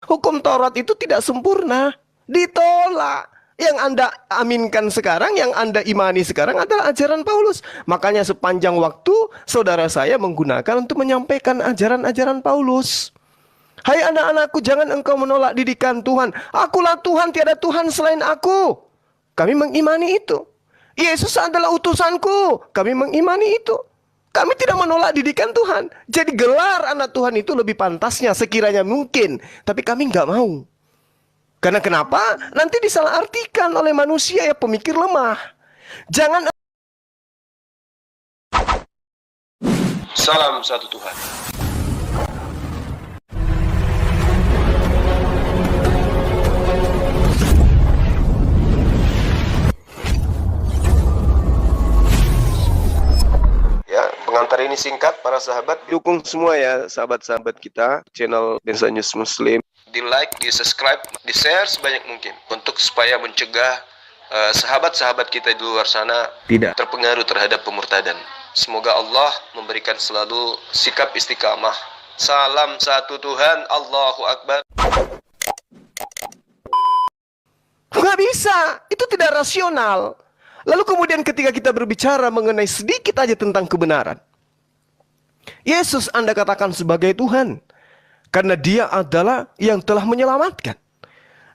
Hukum Taurat itu tidak sempurna. Ditolak. Yang Anda aminkan sekarang, yang Anda imani sekarang adalah ajaran Paulus. Makanya sepanjang waktu saudara saya menggunakan untuk menyampaikan ajaran-ajaran Paulus. Hai anak-anakku, jangan engkau menolak didikan Tuhan. Akulah Tuhan, tiada Tuhan selain aku. Kami mengimani itu. Yesus adalah utusanku. Kami mengimani itu. Kami tidak menolak didikan Tuhan. Jadi gelar anak Tuhan itu lebih pantasnya sekiranya mungkin. Tapi kami nggak mau. Karena kenapa? Nanti disalahartikan oleh manusia yang pemikir lemah. Jangan. Salam satu Tuhan. Ya, pengantar ini singkat para sahabat. Dukung semua ya sahabat-sahabat kita. Channel Densa News Muslim. Di like, di subscribe, di share sebanyak mungkin. Untuk supaya mencegah sahabat-sahabat kita di luar sana Tidak terpengaruh terhadap pemurtadan. Semoga Allah memberikan selalu sikap istiqamah. Salam satu Tuhan, Allahu Akbar. Nggak bisa, itu tidak rasional. Lalu kemudian ketika kita berbicara mengenai sedikit aja tentang kebenaran, Yesus Anda katakan sebagai Tuhan, karena dia adalah yang telah menyelamatkan.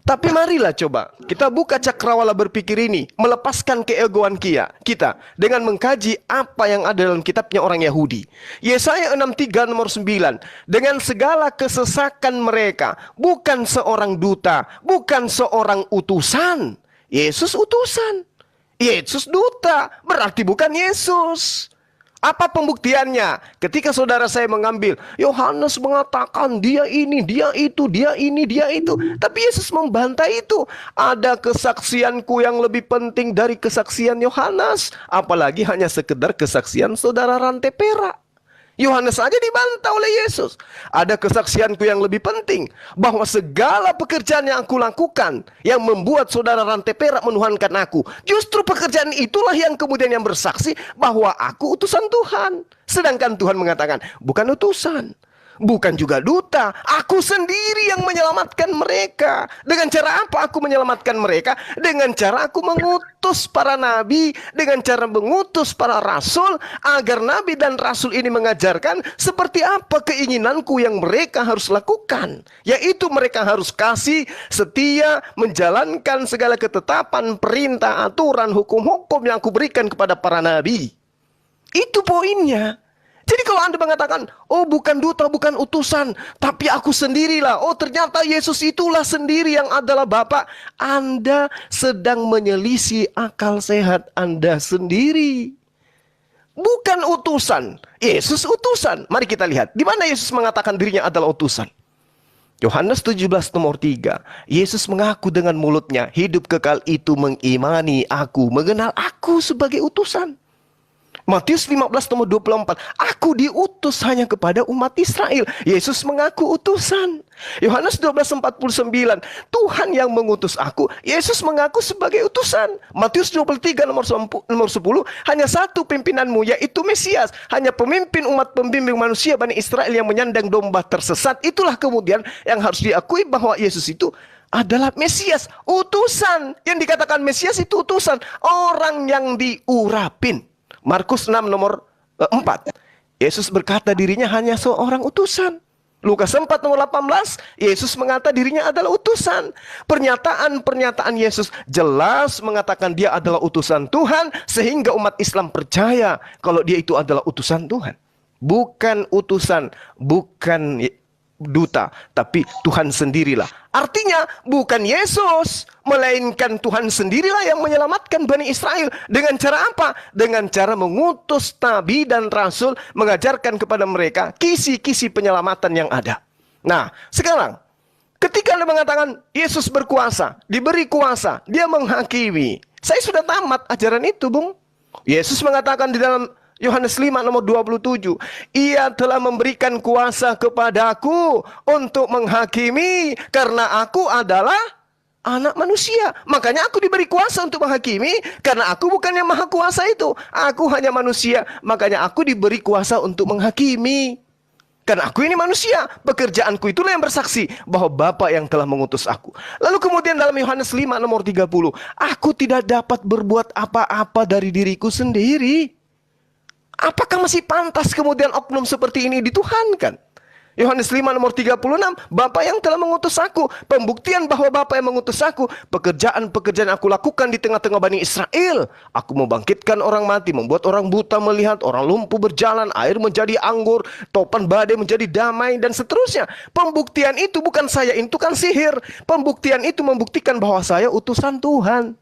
Tapi marilah coba kita buka cakrawala berpikir ini, melepaskan keegoan kita dengan mengkaji apa yang ada dalam kitabnya orang Yahudi. Yesaya 63 nomor 9. Dengan segala kesesakan mereka, bukan seorang duta, bukan seorang utusan. Yesus utusan, Yesus duta, berarti bukan Yesus. Apa pembuktiannya? Ketika saudara saya mengambil, Yohanes mengatakan dia ini, dia itu, dia ini, dia itu. Tapi Yesus membantah itu. Ada kesaksianku yang lebih penting dari kesaksian Yohanes. Apalagi hanya sekedar kesaksian saudara rantai perak. Yohanes saja dibantah oleh Yesus. Ada kesaksianku yang lebih penting, bahwa segala pekerjaan yang aku lakukan yang membuat saudara rantai perak menuhankan aku, justru pekerjaan itulah yang kemudian yang bersaksi bahwa aku utusan Tuhan. Sedangkan Tuhan mengatakan bukan utusan, bukan juga duta, aku sendiri yang menyelamatkan mereka. Dengan cara apa aku menyelamatkan mereka? Dengan cara aku mengutus para nabi, dengan cara mengutus para rasul, agar nabi dan rasul ini mengajarkan seperti apa keinginanku yang mereka harus lakukan. Yaitu mereka harus kasih, setia, menjalankan segala ketetapan, perintah, aturan, hukum-hukum yang aku berikan kepada para nabi. Itu poinnya. Jadi kalau Anda mengatakan, oh bukan duta, bukan utusan, tapi aku sendirilah. Oh ternyata Yesus itulah sendiri yang adalah Bapa. Anda sedang menyelisih akal sehat Anda sendiri. Bukan utusan, Yesus utusan. Mari kita lihat, di mana Yesus mengatakan dirinya adalah utusan. Yohanes 17 nomor 3. Yesus mengaku dengan mulutnya, hidup kekal itu mengimani aku, mengenal aku sebagai utusan. Matius 15 nomor 24. Aku diutus hanya kepada umat Israel. Yesus mengaku utusan. Yohanes 12:49. Tuhan yang mengutus aku. Yesus mengaku sebagai utusan. Matius 23 nomor 10. Hanya satu pimpinanmu, yaitu Mesias. Hanya pemimpin umat pembimbing manusia Bani Israel yang menyandang domba tersesat. Itulah kemudian yang harus diakui bahwa Yesus itu adalah Mesias, utusan. Yang dikatakan Mesias itu utusan, orang yang diurapin. Markus 6 nomor 4. Yesus berkata dirinya hanya seorang utusan. Lukas 4 nomor 18. Yesus mengata dirinya adalah utusan. Pernyataan-pernyataan Yesus jelas mengatakan dia adalah utusan Tuhan, sehingga umat Islam percaya kalau dia itu adalah utusan Tuhan. Bukan utusan, bukan duta, tapi Tuhan sendirilah. Artinya bukan Yesus, melainkan Tuhan sendirilah yang menyelamatkan Bani Israel. Dengan cara apa? Dengan cara mengutus nabi dan rasul, mengajarkan kepada mereka kisi-kisi penyelamatan yang ada. Nah, sekarang ketika Anda mengatakan Yesus berkuasa, diberi kuasa, dia menghakimi. Saya sudah tamat ajaran itu, Bung. Yesus mengatakan di dalam Yohanes 5 nomor 27. Ia telah memberikan kuasa kepadaku untuk menghakimi, karena aku adalah anak manusia. Makanya aku diberi kuasa untuk menghakimi, karena aku bukan yang maha kuasa itu. Aku hanya manusia, makanya aku diberi kuasa untuk menghakimi. Kan aku ini manusia, pekerjaanku itulah yang bersaksi bahwa Bapa yang telah mengutus aku. Lalu kemudian dalam Yohanes 5 nomor 30, aku tidak dapat berbuat apa-apa dari diriku sendiri. Apakah masih pantas kemudian oknum seperti ini dituhankan? Yohanes 5 nomor 36, Bapa yang telah mengutus aku. Pembuktian bahwa Bapa yang mengutus aku, pekerjaan-pekerjaan aku lakukan di tengah-tengah Bani Israel. Aku membangkitkan orang mati, membuat orang buta melihat, orang lumpuh berjalan, air menjadi anggur, topan badai menjadi damai, dan seterusnya. Pembuktian itu bukan saya, itu kan sihir. Pembuktian itu membuktikan bahwa saya utusan Tuhan.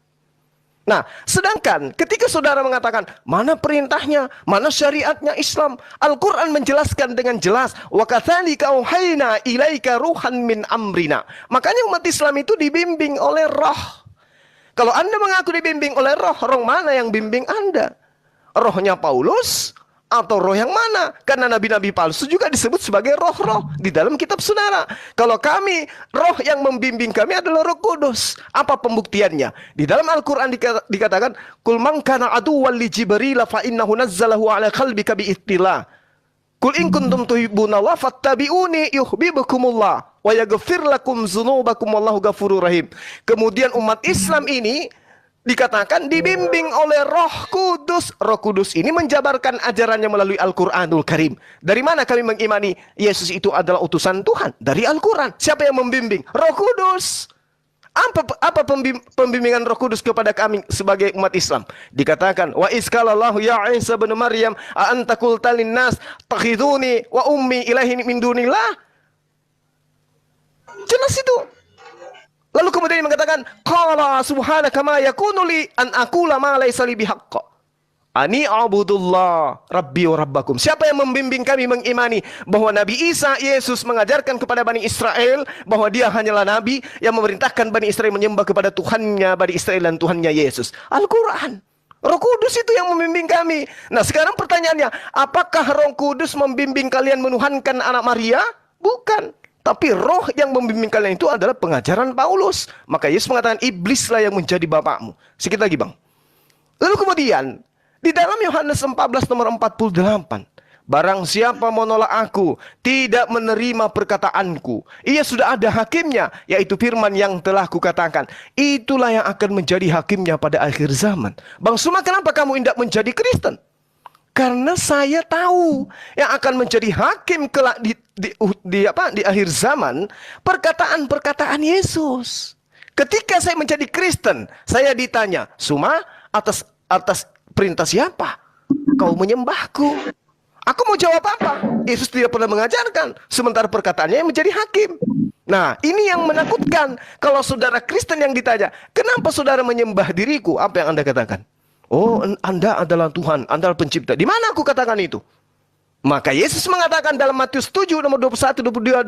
Nah, sedangkan ketika saudara mengatakan, mana perintahnya, mana syariatnya Islam, Al-Quran menjelaskan dengan jelas, wa katsalika auhayna ilaika ruhan min amrina. Makanya umat Islam itu dibimbing oleh roh. Kalau Anda mengaku dibimbing oleh roh, roh mana yang bimbing Anda? Rohnya Paulus atau roh yang mana? Karena nabi-nabi palsu juga disebut sebagai roh-roh di dalam kitab saudara. Kalau kami, roh yang membimbing kami adalah Roh Kudus. Apa pembuktiannya? Di dalam Al-Quran dikatakan, Kul man kana aduwwan li Jibril fa innahu nazzalahu ala qalbika bi'ittillah. Kul in kuntum tuhibbunallaha fattabi'uni yuhibbukumullah wa yaghfir lakum dzunubakum wallahu ghafurur rahim. Kemudian umat Islam ini dikatakan dibimbing oleh Roh Kudus. Roh Kudus ini menjabarkan ajarannya melalui Al-Quranul Karim. Dari mana kami mengimani Yesus itu adalah utusan Tuhan? Dari Al-Quran. Siapa yang membimbing? Roh Kudus. Apa pembimbingan Roh Kudus kepada kami sebagai umat Islam? Dikatakan, wa iskalallahu ya Isa bin Maryam a anta qulta linnas takhiduni wa ummi ilahin min dunillah. Jelas itu. Lalu kemudian dia mengatakan, qala subhanaka ma yakunu li an aqula ma laysa li bihaqq. Ani a'budullah rabbi wa rabbakum. Siapa yang membimbing kami mengimani bahwa Nabi Isa, Yesus mengajarkan kepada Bani Israel bahwa dia hanyalah Nabi yang memerintahkan Bani Israel menyembah kepada Tuhannya Bani Israel dan Tuhannya Yesus. Al-Quran. Roh Kudus itu yang membimbing kami. Nah sekarang pertanyaannya, apakah Roh Kudus membimbing kalian menuhankan anak Maria? Bukan. Tapi roh yang membimbing kalian itu adalah pengajaran Paulus. Maka Yesus mengatakan, iblislah yang menjadi bapakmu. Sedikit lagi bang. Lalu kemudian, di dalam Yohanes 14 nomor 48. Barang siapa menolak aku, tidak menerima perkataanku. Ia sudah ada hakimnya, yaitu firman yang telah kukatakan. Itulah yang akan menjadi hakimnya pada akhir zaman. Bang Suma, kenapa kamu hendak menjadi Kristen? Karena saya tahu yang akan menjadi hakim kelak di akhir zaman, perkataan-perkataan Yesus. Ketika saya menjadi Kristen, saya ditanya, Suma, atas perintah siapa kau menyembahku? Aku mau jawab apa? Yesus tidak pernah mengajarkan, sementara perkataannya yang menjadi hakim. Nah, ini yang menakutkan. Kalau saudara Kristen yang ditanya, kenapa saudara menyembah diriku? Apa yang Anda katakan? Oh, Anda adalah Tuhan, Anda adalah pencipta. Di mana aku katakan itu? Maka Yesus mengatakan dalam Matius 7 nomor 21, 22,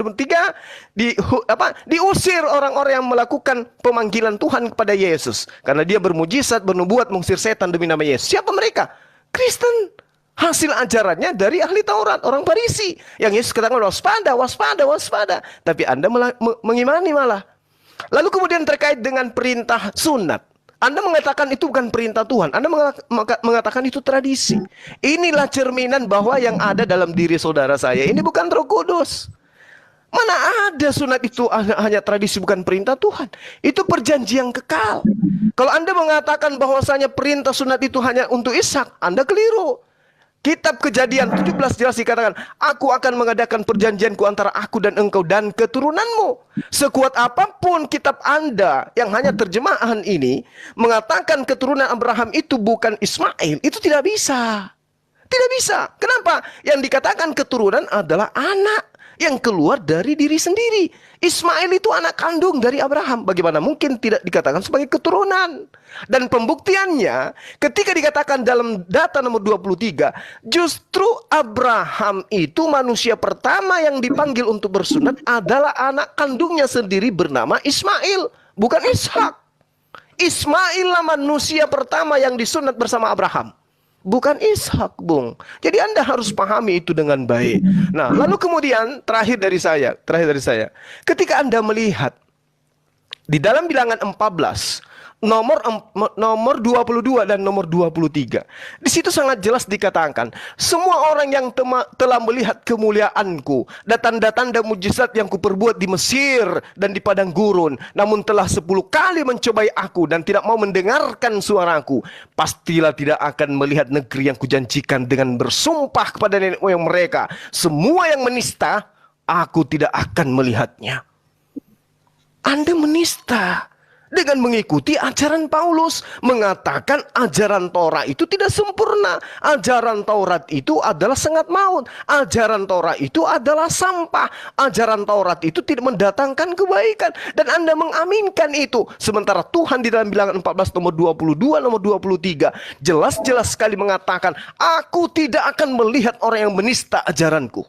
23 diusir orang-orang yang melakukan pemanggilan Tuhan kepada Yesus karena dia bermujizat, bernubuat, mengusir setan demi nama Yesus. Siapa mereka? Kristen. Hasil ajarannya dari ahli Taurat, orang Farisi. Yang Yesus katakan waspada, waspada, waspada. Tapi Anda mengimani malah. Lalu kemudian terkait dengan perintah sunat. Anda mengatakan itu bukan perintah Tuhan. Anda mengatakan itu tradisi. Inilah cerminan bahwa yang ada dalam diri saudara saya ini bukan Roh Kudus. Mana ada sunat itu hanya tradisi bukan perintah Tuhan. Itu perjanjian kekal. Kalau Anda mengatakan bahwasanya perintah sunat itu hanya untuk Ishak, Anda keliru. Kitab Kejadian 17 jelas dikatakan, aku akan mengadakan perjanjianku antara aku dan engkau dan keturunanmu. Sekuat apapun kitab Anda yang hanya terjemahan ini mengatakan keturunan Abraham itu bukan Ismail, itu tidak bisa. Tidak bisa. Kenapa? Yang dikatakan keturunan adalah anak yang keluar dari diri sendiri. Ismail itu anak kandung dari Abraham. Bagaimana mungkin tidak dikatakan sebagai keturunan? Dan pembuktiannya ketika dikatakan dalam data nomor 23, justru Abraham itu manusia pertama yang dipanggil untuk bersunat adalah anak kandungnya sendiri bernama Ismail, bukan Ishak. Ismail lah manusia pertama yang disunat bersama Abraham, bukan Ishak, Bung. Jadi Anda harus pahami itu dengan baik. Nah, lalu kemudian terakhir dari saya, ketika Anda melihat di dalam Bilangan 14 nomor 22 dan nomor 23. Di situ sangat jelas dikatakan, semua orang yang telah melihat kemuliaanku dan tanda-tanda mujizat yang kuperbuat di Mesir dan di padang gurun, namun telah 10 kali mencobai aku dan tidak mau mendengarkan suaraku, pastilah tidak akan melihat negeri yang kujanjikan dengan bersumpah kepada nenek moyang mereka. Semua yang menista, aku tidak akan melihatnya. Anda menista dengan mengikuti ajaran Paulus, mengatakan ajaran Taurat itu tidak sempurna. Ajaran Taurat itu adalah sengat maut. Ajaran Taurat itu adalah sampah. Ajaran Taurat itu tidak mendatangkan kebaikan. Dan Anda mengaminkan itu. Sementara Tuhan di dalam Bilangan 14 nomor 22, nomor 23 jelas-jelas sekali mengatakan, aku tidak akan melihat orang yang menista ajaranku.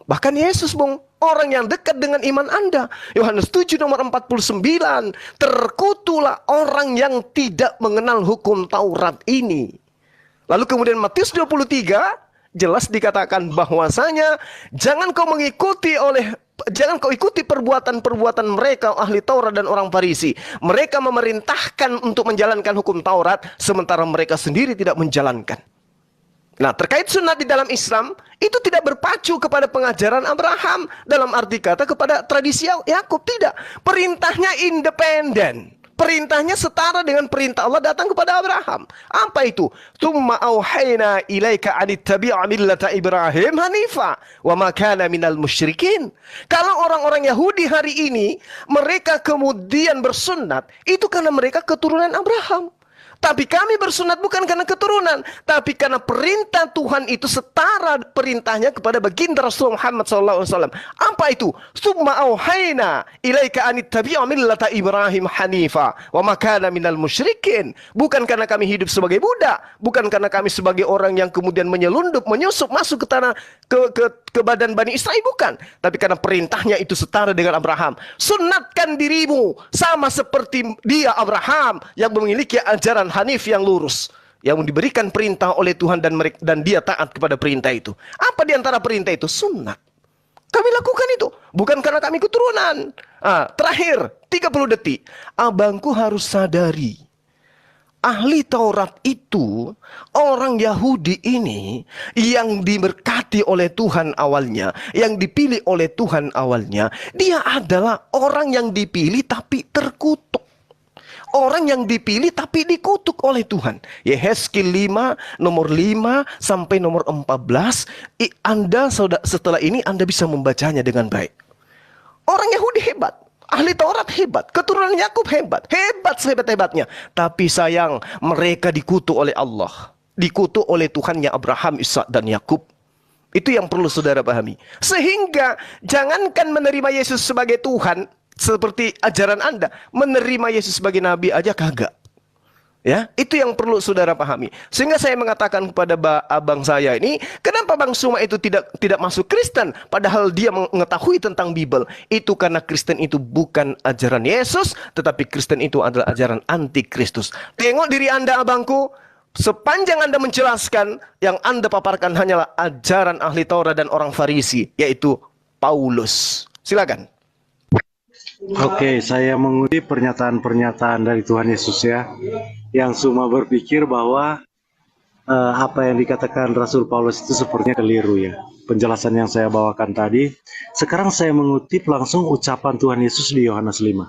Bahkan Yesus, orang yang dekat dengan iman Anda. Yohanes 7 nomor 49. Terkutulah orang yang tidak mengenal hukum Taurat ini. Lalu kemudian Matius 23 jelas dikatakan bahwasanya jangan kau ikuti perbuatan-perbuatan mereka ahli Taurat dan orang Farisi. Mereka memerintahkan untuk menjalankan hukum Taurat sementara mereka sendiri tidak menjalankan. Nah, terkait sunat di dalam Islam, itu tidak berpacu kepada pengajaran Abraham. Dalam arti kata kepada tradisi Yakub, tidak. Perintahnya independen. Perintahnya setara dengan perintah Allah datang kepada Abraham. Apa itu? Tsumma auhayna ilaika anittabi'a millata Ibrahim hanifa wa ma kana minal musyrikin. Kalau orang-orang Yahudi hari ini, mereka kemudian bersunat, itu karena mereka keturunan Abraham. Tapi kami bersunat bukan karena keturunan, tapi karena perintah Tuhan itu setara perintahnya kepada baginda Rasul Muhammad SAW. Apa itu? Tsumma auhayna ilaika anittabi'a millata Ibrahim hanifa wa ma kana minal musyrikin. Bukan karena kami hidup sebagai budak, bukan karena kami sebagai orang yang kemudian menyelundup, menyusup masuk ke tanah ke badan Bani Israel, bukan. Tapi karena perintahnya itu setara dengan Abraham. Sunatkan dirimu sama seperti dia Abraham yang memiliki ajaran Hanif yang lurus, yang diberikan perintah oleh Tuhan dan dia taat kepada perintah itu. Apa di antara perintah itu? Sunat. Kami lakukan itu bukan karena kami keturunan. Terakhir 30 detik. Abangku harus sadari, ahli Taurat itu, orang Yahudi ini yang diberkati oleh Tuhan awalnya, yang dipilih oleh Tuhan awalnya, dia adalah orang yang dipilih tapi terkutuk. Orang yang dipilih tapi dikutuk oleh Tuhan. Yehezkiel 5 nomor 5 sampai nomor 14. Anda setelah ini Anda bisa membacanya dengan baik. Orang Yahudi hebat, ahli Taurat hebat, keturunan Yakub hebat, hebat sehebat-hebatnya. Tapi sayang, mereka dikutuk oleh Allah, dikutuk oleh Tuhannya Abraham, Ishak dan Yakub. Itu yang perlu saudara pahami. Sehingga jangankan menerima Yesus sebagai Tuhan, seperti ajaran Anda, menerima Yesus sebagai Nabi aja kagak. Ya, itu yang perlu saudara pahami. Sehingga saya mengatakan kepada abang saya ini, kenapa Bang Suma itu tidak masuk Kristen, padahal dia mengetahui tentang Bible. Itu karena Kristen itu bukan ajaran Yesus, tetapi Kristen itu adalah ajaran anti-Kristus. Tengok diri Anda, abangku. Sepanjang Anda menjelaskan, yang Anda paparkan hanyalah ajaran ahli Taurat dan orang Farisi, yaitu Paulus. Silakan. Oke, saya mengutip pernyataan-pernyataan dari Tuhan Yesus ya, yang semua berpikir bahwa apa yang dikatakan Rasul Paulus itu sepertinya keliru ya. Penjelasan yang saya bawakan tadi, sekarang saya mengutip langsung ucapan Tuhan Yesus di Yohanes 5.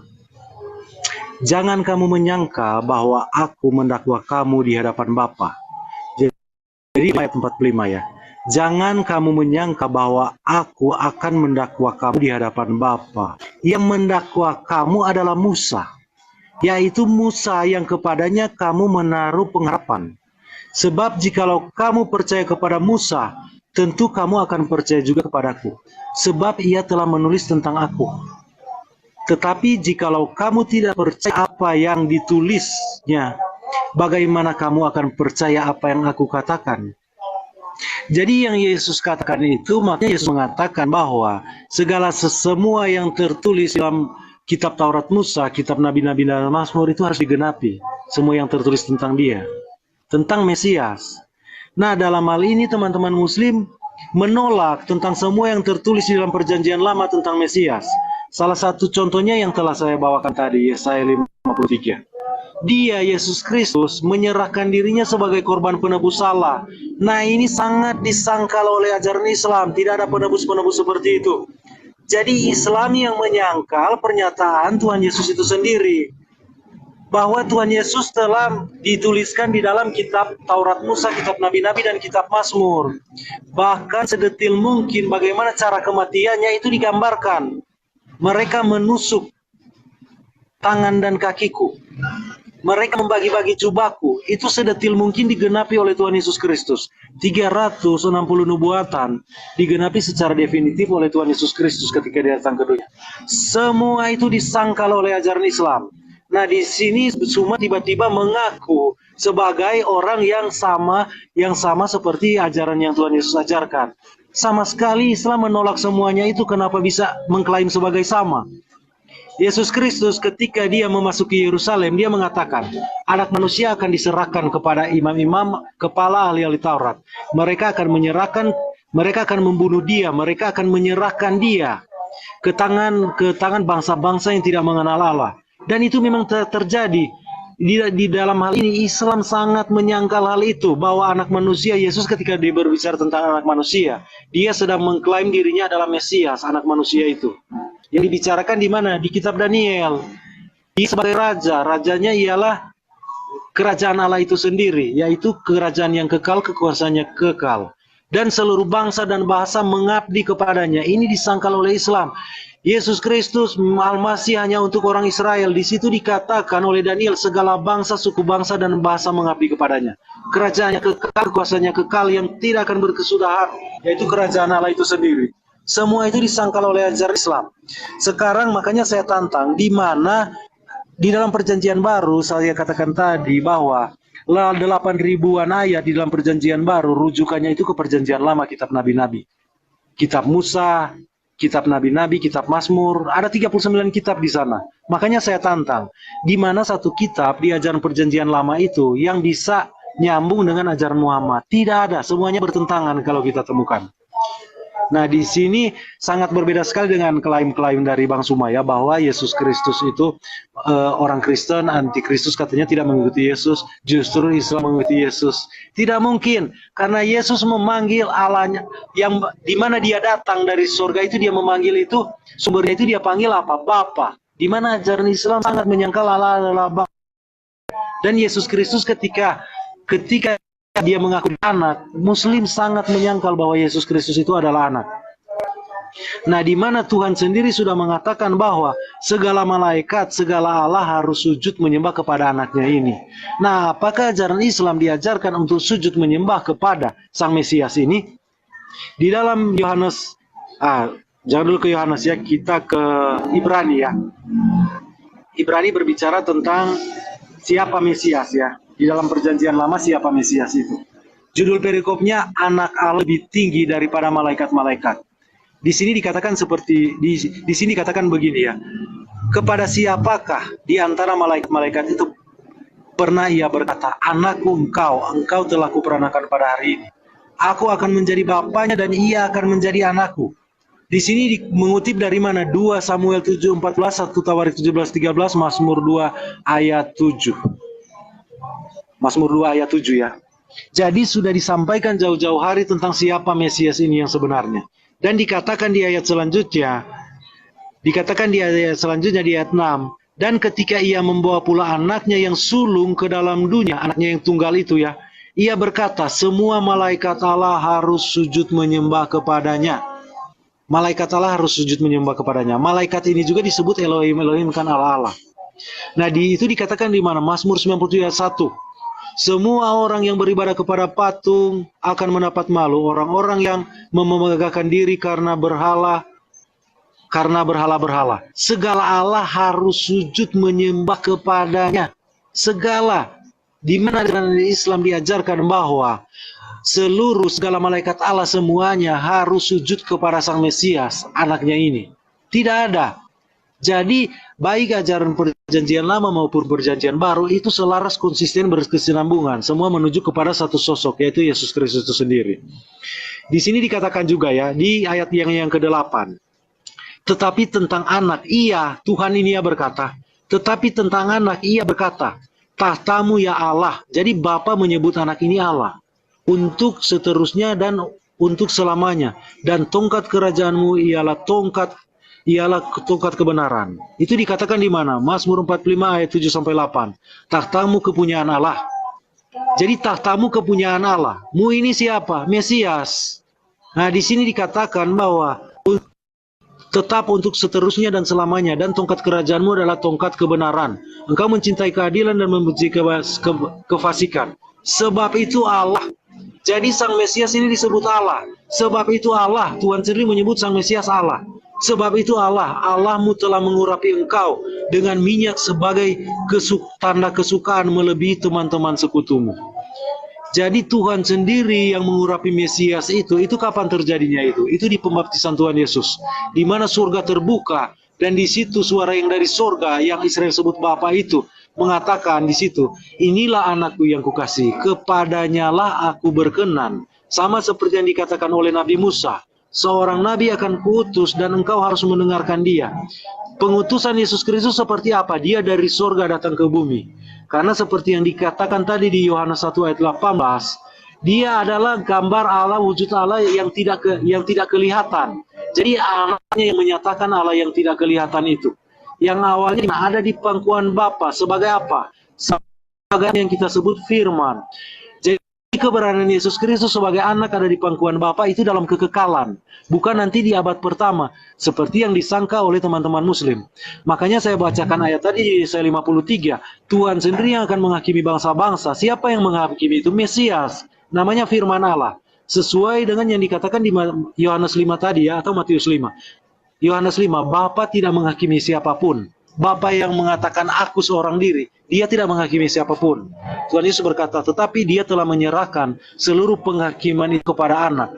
Jangan kamu menyangka bahwa aku mendakwa kamu di hadapan Bapa. Jadi ayat 45 ya. Jangan kamu menyangka bahwa aku akan mendakwa kamu di hadapan Bapa. Yang mendakwa kamu adalah Musa, yaitu Musa yang kepadanya kamu menaruh pengharapan. Sebab jikalau kamu percaya kepada Musa, tentu kamu akan percaya juga kepadaku, sebab ia telah menulis tentang aku. Tetapi jikalau kamu tidak percaya apa yang ditulisnya, bagaimana kamu akan percaya apa yang aku katakan? Jadi yang Yesus katakan itu, makanya Yesus mengatakan bahwa semua yang tertulis dalam kitab Taurat Musa, kitab Nabi-Nabi dan Mazmur itu harus digenapi. Semua yang tertulis tentang dia, tentang Mesias. Nah, dalam hal ini teman-teman Muslim menolak tentang semua yang tertulis di dalam Perjanjian Lama tentang Mesias. Salah satu contohnya yang telah saya bawakan tadi, Yesaya 53. Dia, Yesus Kristus, menyerahkan dirinya sebagai korban penebus salah. Nah, ini sangat disangkal oleh ajaran Islam. Tidak ada penebus-penebus seperti itu. Jadi Islam yang menyangkal pernyataan Tuhan Yesus itu sendiri. Bahwa Tuhan Yesus telah dituliskan di dalam kitab Taurat Musa, kitab Nabi-Nabi, dan kitab Mazmur. Bahkan sedetil mungkin bagaimana cara kematiannya itu digambarkan. Mereka menusuk tangan dan kakiku. Mereka membagi-bagi jubahku. Itu sedetil mungkin digenapi oleh Tuhan Yesus Kristus. 360 nubuatan digenapi secara definitif oleh Tuhan Yesus Kristus ketika dia datang ke dunia. Semua itu disangkal oleh ajaran Islam. Nah, di sini semua tiba-tiba mengaku sebagai orang yang sama seperti ajaran yang Tuhan Yesus ajarkan. Sama sekali Islam menolak semuanya itu. Kenapa bisa mengklaim sebagai sama? Yesus Kristus ketika dia memasuki Yerusalem, dia mengatakan, anak manusia akan diserahkan kepada imam-imam, kepala ahli-ahli Taurat. Mereka akan membunuh dia, mereka akan menyerahkan dia ke tangan bangsa-bangsa yang tidak mengenal Allah. Dan itu memang terjadi. Di dalam hal ini Islam sangat menyangkal hal itu, bahwa anak manusia, Yesus ketika dia berbicara tentang anak manusia, dia sedang mengklaim dirinya adalah Mesias, anak manusia itu. Yang dibicarakan di mana? Di kitab Daniel. Dia sebagai raja, rajanya ialah kerajaan Allah itu sendiri, yaitu kerajaan yang kekal, kekuasaannya kekal. Dan seluruh bangsa dan bahasa mengabdi kepadanya. Ini disangkal oleh Islam. Yesus Kristus Al-Masih hanya untuk orang Israel. Di situ dikatakan oleh Daniel, segala bangsa, suku bangsa, dan bahasa mengabdi kepadanya. Kerajaannya kekal, kekuasaannya kekal yang tidak akan berkesudahan, yaitu kerajaan Allah itu sendiri. Semua itu disangkal oleh ajaran Islam. Sekarang makanya saya tantang, di mana di dalam perjanjian baru saya katakan tadi bahwa 8.000-an ayat di dalam perjanjian baru rujukannya itu ke perjanjian lama, kitab nabi-nabi. Kitab Musa, kitab nabi-nabi, kitab Mazmur, ada 39 kitab di sana. Makanya saya tantang, di mana satu kitab di ajaran perjanjian lama itu yang bisa nyambung dengan ajaran Muhammad. Tidak ada, semuanya bertentangan kalau kita temukan. Nah, di sini sangat berbeda sekali dengan klaim-klaim dari Bang Sumaya bahwa Yesus Kristus itu orang Kristen, anti-Kristus, katanya tidak mengikuti Yesus, justru Islam mengikuti Yesus. Tidak mungkin, karena Yesus memanggil Allahnya, yang di mana dia datang dari surga itu, dia memanggil itu, sumbernya itu dia panggil apa? Bapa. Di mana ajaran Islam sangat menyangkal Allah adalah Bapa. Dan Yesus Kristus ketika dia mengaku anak, Muslim sangat menyangkal bahwa Yesus Kristus itu adalah anak. Nah, di mana Tuhan sendiri sudah mengatakan bahwa segala malaikat, segala Allah harus sujud menyembah kepada anaknya ini. Nah, apakah ajaran Islam diajarkan untuk sujud menyembah kepada Sang Mesias ini? Di dalam Yohanes, jangan dulu ke Yohanes ya, kita ke Ibrani ya. Ibrani berbicara tentang siapa Mesias ya. Di dalam perjanjian lama siapa Mesias itu. Judul perikopnya, anak Allah lebih tinggi daripada malaikat-malaikat. Di sini dikatakan di sini dikatakan begini ya. Kepada siapakah di antara malaikat-malaikat itu pernah ia berkata, anakku engkau telah kuperanakan pada hari ini. Aku akan menjadi bapaknya dan ia akan menjadi anakku. Di sini mengutip dari mana? 2 Samuel 7:14, 1 Tawarik 17:13, Mazmur 2 ayat 7. Mazmur 2 ayat 7 ya. Jadi sudah disampaikan jauh-jauh hari tentang siapa Mesias ini yang sebenarnya. Dan dikatakan di ayat selanjutnya di ayat 6, dan ketika ia membawa pula anaknya yang sulung ke dalam dunia, anaknya yang tunggal itu ya, ia berkata, semua malaikat Allah harus sujud menyembah kepadanya. Malaikat Allah harus sujud menyembah kepadanya. Malaikat ini juga disebut Elohim, Elohim kan Allah. Nah, itu dikatakan di mana? Mazmur 97 ayat 1. Semua orang yang beribadah kepada patung akan mendapat malu. Orang-orang yang memegahkan diri karena berhala. Segala Allah harus sujud menyembah kepadanya. Segala. Di mana dalam Islam diajarkan bahwa segala malaikat Allah semuanya harus sujud kepada Sang Mesias, anaknya ini. Tidak ada. Jadi baik ajaran perjanjian lama maupun perjanjian baru itu selaras, konsisten, berkesinambungan. Semua menuju kepada satu sosok, yaitu Yesus Kristus itu sendiri. Di sini dikatakan juga ya, di ayat yang ke-8. Tetapi tentang anak, Tuhan ini ia berkata. Tetapi tentang anak ia berkata, tahtamu ya Allah. Jadi Bapa menyebut anak ini Allah untuk seterusnya dan untuk selamanya. Dan tongkat kerajaanmu ialah tongkat kebenaran. Itu dikatakan di mana? Mazmur 45 ayat 7 sampai 8. Tahtamu kepunyaan Allah. Jadi tahtamu kepunyaan Allah. Mu ini siapa? Mesias. Nah, di sini dikatakan bahwa tetap untuk seterusnya dan selamanya, dan tongkat kerajaanmu adalah tongkat kebenaran. Engkau mencintai keadilan dan membenci kefasikan. Sebab itu Allah. Jadi Sang Mesias ini disebut Allah. Sebab itu Allah, Tuhan sendiri menyebut Sang Mesias Allah. Sebab itu Allah, Allahmu telah mengurapi engkau dengan minyak sebagai tanda kesukaan melebihi teman-teman sekutumu. Jadi Tuhan sendiri yang mengurapi Mesias itu kapan terjadinya itu? Itu di pembaptisan Tuhan Yesus, di mana surga terbuka, dan di situ suara yang dari surga yang Israel sebut Bapa itu mengatakan di situ, inilah anakku yang kukasihi, kepadanyalah aku berkenan. Sama seperti yang dikatakan oleh Nabi Musa, seorang nabi akan kuutus dan engkau harus mendengarkan dia. Pengutusan Yesus Kristus seperti apa? Dia dari surga datang ke bumi. Karena seperti yang dikatakan tadi di Yohanes 1 ayat 18, dia adalah gambar Allah, wujud Allah yang tidak kelihatan. Jadi anaknya yang menyatakan Allah yang tidak kelihatan itu. Yang awalnya ada di pangkuan Bapa sebagai apa? Sebagai yang kita sebut firman. Keberadaan Yesus Kristus sebagai anak ada di pangkuan Bapa itu dalam kekekalan, bukan nanti di abad pertama seperti yang disangka oleh teman-teman muslim. Makanya saya bacakan ayat tadi di Yesaya 53, Tuhan sendiri yang akan menghakimi bangsa-bangsa. Siapa yang menghakimi itu? Mesias, namanya firman Allah, sesuai dengan yang dikatakan di Yohanes 5 tadi ya, atau Matius 5. Yohanes 5, Bapa tidak menghakimi siapapun. Bapa yang mengatakan aku seorang diri, dia tidak menghakimi siapapun. Tuhan Yesus berkata, tetapi dia telah menyerahkan seluruh penghakiman itu kepada anak.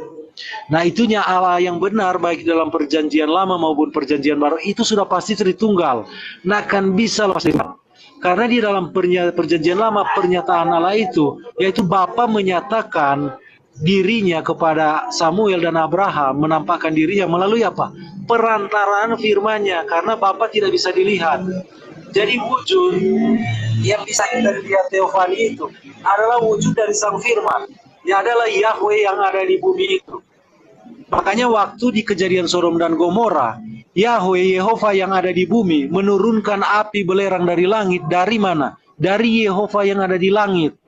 Nah, itunya Allah yang benar, baik dalam perjanjian lama maupun perjanjian baru, itu sudah pasti Tritunggal. Nah, kan bisa lepas dari itu. Karena di dalam perjanjian lama, pernyataan Allah itu, yaitu Bapa menyatakan dirinya kepada Samuel dan Abraham, menampakkan dirinya melalui apa? Perantaraan firman-Nya, karena Bapa tidak bisa dilihat. Jadi wujud yang bisa kita lihat teofani itu adalah wujud dari Sang Firman, yang adalah Yahweh yang ada di bumi itu. Makanya waktu di kejadian Sodom dan Gomora, Yahweh, Yehova yang ada di bumi menurunkan api belerang dari langit. Dari mana? Dari Yehova yang ada di langit.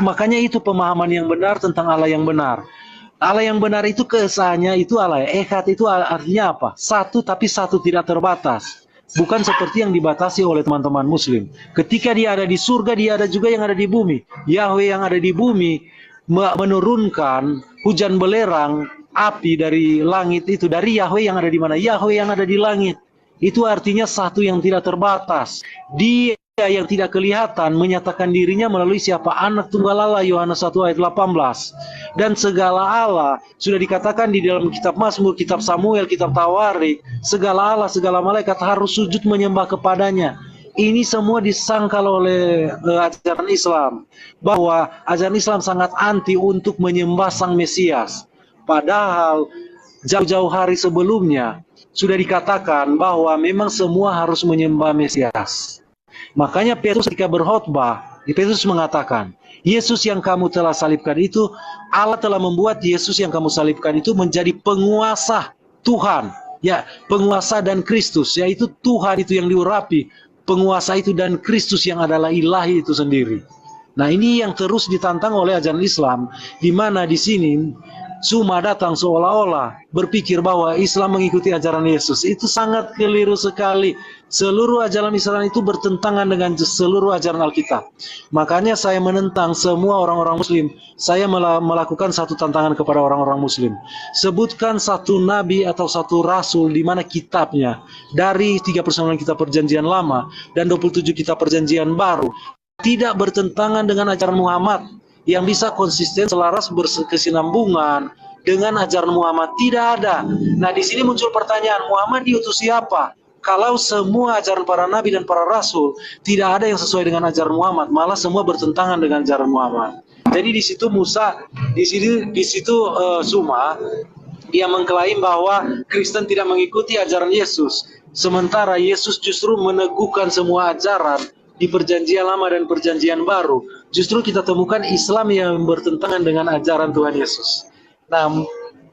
Makanya itu pemahaman yang benar tentang Allah yang benar. Allah yang benar itu keesaannya itu Allah. Echad itu artinya apa? Satu tapi satu, tidak terbatas. Bukan seperti yang dibatasi oleh teman-teman muslim. Ketika dia ada di surga, dia ada juga yang ada di bumi. Yahweh yang ada di bumi menurunkan hujan belerang api dari langit itu. Dari Yahweh yang ada di mana? Yahweh yang ada di langit. Itu artinya satu yang tidak terbatas. Dia yang tidak kelihatan menyatakan dirinya melalui siapa? Anak tunggal Allah, Yohanes 1 ayat 18. Dan segala Allah sudah dikatakan di dalam kitab Mazmur, kitab Samuel, kitab Tawarik, segala Allah, segala malaikat harus sujud menyembah kepadanya. Ini semua disangkal oleh ajaran Islam, bahwa ajaran Islam sangat anti untuk menyembah Sang Mesias. Padahal jauh-jauh hari sebelumnya sudah dikatakan bahwa memang semua harus menyembah Mesias. Makanya Petrus ketika berkhotbah, Petrus mengatakan, Yesus yang kamu telah salibkan itu, Allah telah membuat Yesus yang kamu salibkan itu menjadi penguasa Tuhan. Ya, penguasa dan Kristus, yaitu Tuhan itu yang diurapi, penguasa itu dan Kristus yang adalah ilahi itu sendiri. Nah, ini yang terus ditantang oleh ajaran Islam, di mana di sini Suma datang seolah-olah berpikir bahwa Islam mengikuti ajaran Yesus. Itu sangat keliru sekali. Seluruh ajaran Islam itu bertentangan dengan seluruh ajaran Alkitab. Makanya saya menentang semua orang-orang Muslim. Saya melakukan satu tantangan kepada orang-orang Muslim. Sebutkan satu nabi atau satu rasul di mana kitabnya dari 39 kitab perjanjian lama dan 27 kitab perjanjian baru tidak bertentangan dengan ajaran Muhammad, yang bisa konsisten selaras berkesinambungan dengan ajaran Muhammad. Tidak ada. Nah, di sini muncul pertanyaan, Muhammad diutus siapa? Kalau semua ajaran para nabi dan para rasul tidak ada yang sesuai dengan ajaran Muhammad, malah semua bertentangan dengan ajaran Muhammad. Jadi di situ Musa, di situ Suma, dia mengklaim bahwa Kristen tidak mengikuti ajaran Yesus, sementara Yesus justru meneguhkan semua ajaran di perjanjian lama dan perjanjian baru, justru kita temukan Islam yang bertentangan dengan ajaran Tuhan Yesus. Nah,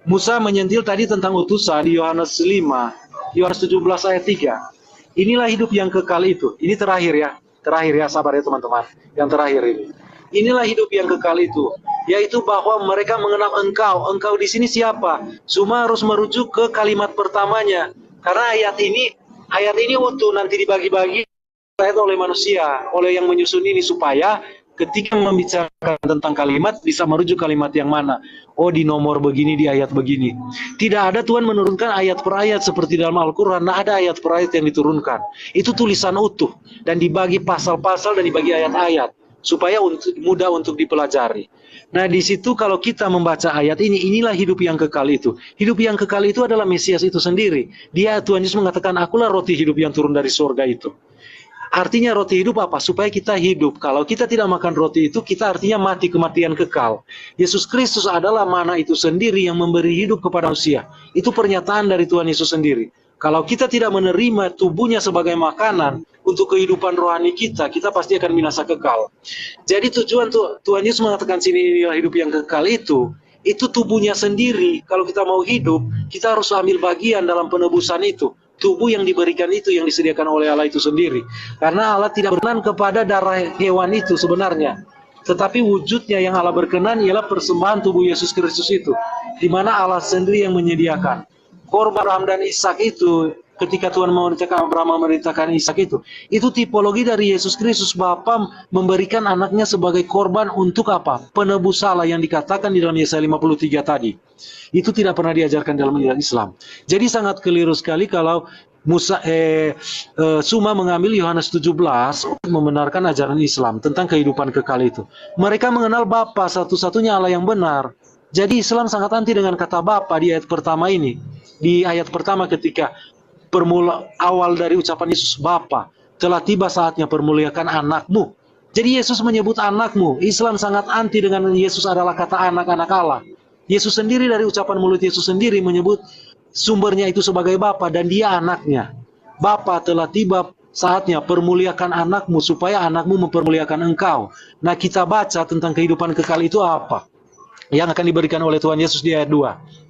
Musa menyentil tadi tentang utusan di Yohanes 5, Yohanes 17 ayat 3. Inilah hidup yang kekal itu. Ini terakhir ya, sabar ya teman-teman. Yang terakhir ini. Inilah hidup yang kekal itu, yaitu bahwa mereka mengenal Engkau. Engkau di sini siapa? Cuma harus merujuk ke kalimat pertamanya. Karena ayat ini utuh nanti dibagi-bagi oleh manusia, oleh yang menyusun ini, supaya ketika membicarakan tentang kalimat bisa merujuk kalimat yang mana. Oh, di nomor begini, di ayat begini. Tidak ada Tuhan menurunkan ayat per ayat seperti dalam Al-Quran. Nah, ada ayat per ayat yang diturunkan. Itu tulisan utuh dan dibagi pasal-pasal dan dibagi ayat-ayat supaya mudah untuk dipelajari. Nah, di situ kalau kita membaca ayat ini, inilah hidup yang kekal itu. Hidup yang kekal itu adalah Mesias itu sendiri. Dia, Tuhan Yesus mengatakan, akulah roti hidup yang turun dari surga itu. Artinya roti hidup apa? Supaya kita hidup. Kalau kita tidak makan roti itu, kita artinya mati kematian kekal. Yesus Kristus adalah mana itu sendiri yang memberi hidup kepada manusia. Itu pernyataan dari Tuhan Yesus sendiri. Kalau kita tidak menerima tubuhnya sebagai makanan untuk kehidupan rohani kita, kita pasti akan binasa kekal. Jadi tujuan Tuhan Yesus mengatakan sini inilah hidup yang kekal itu tubuhnya sendiri. Kalau kita mau hidup, kita harus ambil bagian dalam penebusan itu. Tubuh yang diberikan itu yang disediakan oleh Allah itu sendiri. Karena Allah tidak berkenan kepada darah hewan itu sebenarnya. Tetapi wujudnya yang Allah berkenan ialah persembahan tubuh Yesus Kristus itu. Di mana Allah sendiri yang menyediakan. Korban Abraham dan Ishak itu, ketika Tuhan memerintahkan Abraham memerintahkan Ishak itu tipologi dari Yesus Kristus. Bapa memberikan anaknya sebagai korban untuk apa? Penebus salah yang dikatakan di dalam Yesaya 53 tadi. Itu tidak pernah diajarkan dalam Islam. Jadi sangat keliru sekali kalau Suma mengambil Yohanes 17 untuk membenarkan ajaran Islam tentang kehidupan kekal itu. Mereka mengenal Bapa satu-satunya Allah yang benar. Jadi Islam sangat anti dengan kata Bapa di ayat pertama ini. Di ayat pertama ketika awal dari ucapan Yesus, Bapa, telah tiba saatnya permuliakan anakmu. Jadi Yesus menyebut anakmu. Islam sangat anti dengan Yesus adalah kata anak-anak Allah. Yesus sendiri dari ucapan mulut Yesus sendiri menyebut sumbernya itu sebagai Bapa dan dia anaknya. Bapa, telah tiba saatnya permuliakan anakmu supaya anakmu mempermuliakan engkau. Nah, kita baca tentang kehidupan kekal itu apa? Yang akan diberikan oleh Tuhan Yesus di ayat 2.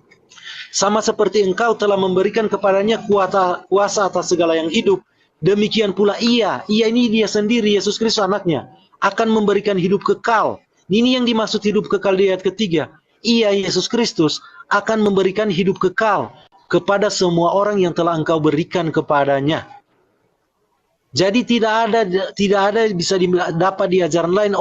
Sama seperti engkau telah memberikan kepadanya kuasa atas segala yang hidup, demikian pula ia ini dia sendiri, Yesus Kristus anaknya, akan memberikan hidup kekal. Ini yang dimaksud hidup kekal di ayat ketiga. Ia, Yesus Kristus, akan memberikan hidup kekal kepada semua orang yang telah engkau berikan kepadanya. Jadi tidak ada bisa dapat di ajaran lain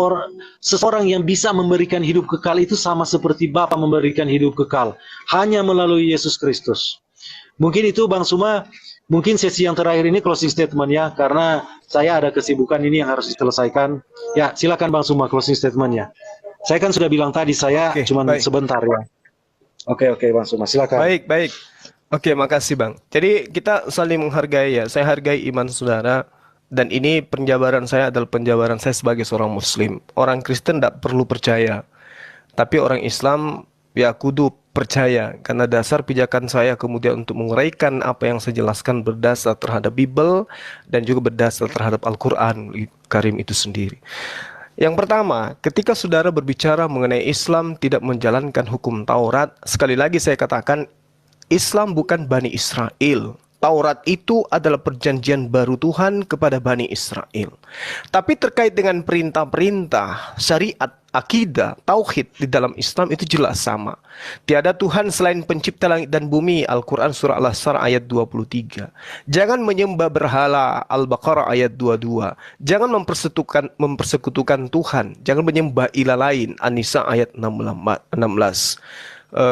seseorang yang bisa memberikan hidup kekal itu sama seperti Bapa memberikan hidup kekal. Hanya melalui Yesus Kristus. Mungkin itu Bang Suma, mungkin sesi yang terakhir ini closing statement ya, karena saya ada kesibukan ini yang harus diselesaikan. Ya, silakan Bang Suma closing statement-nya. Saya kan sudah bilang tadi, saya cuma sebentar ya. Oke, Bang Suma, silakan. Baik. Oke, makasih Bang. Jadi kita saling menghargai ya. Saya hargai iman saudara. Dan ini penjabaran saya adalah penjabaran saya sebagai seorang Muslim. Orang Kristen tidak perlu percaya. Tapi orang Islam ya kudu percaya. Karena dasar pijakan saya kemudian untuk menguraikan apa yang saya jelaskan berdasar terhadap Bible. Dan juga berdasar terhadap Al-Quran Karim itu sendiri. Yang pertama, ketika saudara berbicara mengenai Islam tidak menjalankan hukum Taurat, sekali lagi saya katakan, Islam bukan Bani Israel. Taurat itu adalah perjanjian baru Tuhan kepada Bani Israel. Tapi terkait dengan perintah-perintah, syariat, akidah, tauhid di dalam Islam itu jelas sama. Tiada Tuhan selain pencipta langit dan bumi, Al-Quran surah Al-Asr ayat 23. Jangan menyembah berhala, Al-Baqarah ayat 22. Jangan mempersekutukan Tuhan. Jangan menyembah ilah lain, An-Nisa ayat 16.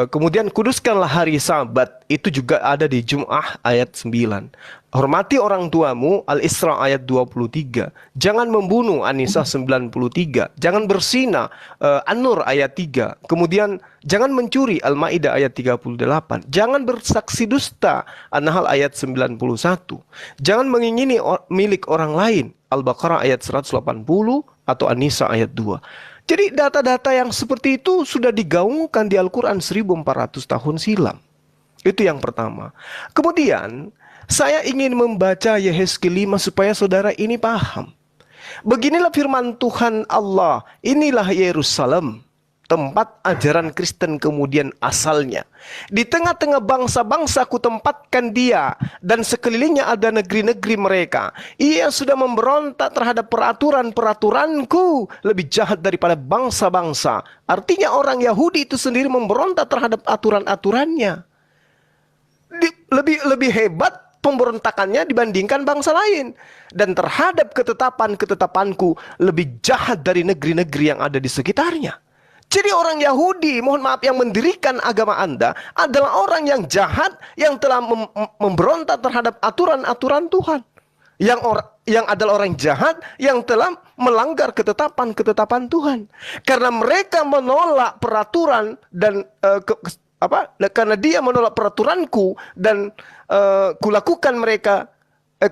Kemudian kuduskanlah hari Sabat, itu juga ada di Jum'ah ayat 9. Hormati orang tuamu, Al-Isra ayat 23. Jangan membunuh, An-Nisa 93. Jangan berzina, An-Nur ayat 3. Kemudian jangan mencuri, Al-Maidah ayat 38. Jangan bersaksi dusta, An-Nahl ayat 91. Jangan mengingini milik orang lain, Al-Baqarah ayat 180 atau An-Nisa ayat 2. Jadi data-data yang seperti itu sudah digaungkan di Al-Quran 1400 tahun silam. Itu yang pertama. Kemudian saya ingin membaca Yehezkiel 5 supaya saudara ini paham. Beginilah firman Tuhan Allah, inilah Yerusalem, tempat ajaran Kristen kemudian asalnya. Di tengah-tengah bangsa-bangsa ku tempatkan dia, dan sekelilingnya ada negeri-negeri mereka. Ia sudah memberontak terhadap peraturan-peraturanku, lebih jahat daripada bangsa-bangsa. Artinya orang Yahudi itu sendiri memberontak terhadap aturan-aturannya. Lebih hebat pemberontakannya dibandingkan bangsa lain. Dan terhadap ketetapan-ketetapanku, lebih jahat dari negeri-negeri yang ada di sekitarnya. Jadi orang Yahudi, mohon maaf, yang mendirikan agama Anda adalah orang yang jahat, yang telah memberontak terhadap aturan-aturan Tuhan. Yang adalah orang jahat yang telah melanggar ketetapan-ketetapan Tuhan. Karena mereka menolak peraturan dan karena dia menolak peraturanku dan kulakukan mereka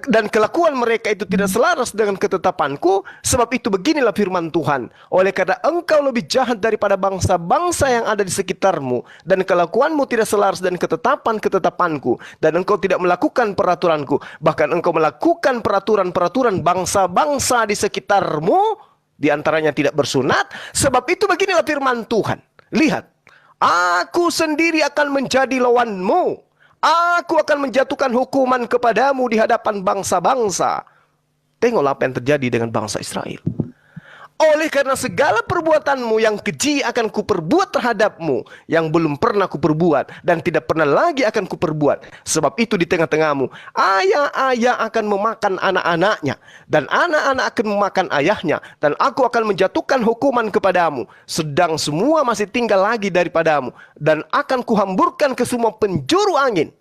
dan kelakuan mereka itu tidak selaras dengan ketetapanku. Sebab itu beginilah firman Tuhan, oleh karena engkau lebih jahat daripada bangsa-bangsa yang ada di sekitarmu, dan kelakuanmu tidak selaras dengan ketetapan-ketetapanku, dan engkau tidak melakukan peraturanku, bahkan engkau melakukan peraturan-peraturan bangsa-bangsa di sekitarmu, di antaranya tidak bersunat. Sebab itu beginilah firman Tuhan, lihat, aku sendiri akan menjadi lawanmu. Aku akan menjatuhkan hukuman kepadamu di hadapan bangsa-bangsa. Tengoklah apa yang terjadi dengan bangsa Israel. Oleh karena segala perbuatanmu yang keji akan kuperbuat terhadapmu, yang belum pernah kuperbuat dan tidak pernah lagi akan kuperbuat. Sebab itu di tengah-tengahmu, ayah-ayah akan memakan anak-anaknya, dan anak-anak akan memakan ayahnya, dan aku akan menjatuhkan hukuman kepadamu, sedang semua masih tinggal lagi daripadamu, dan akan kuhamburkan ke semua penjuru angin.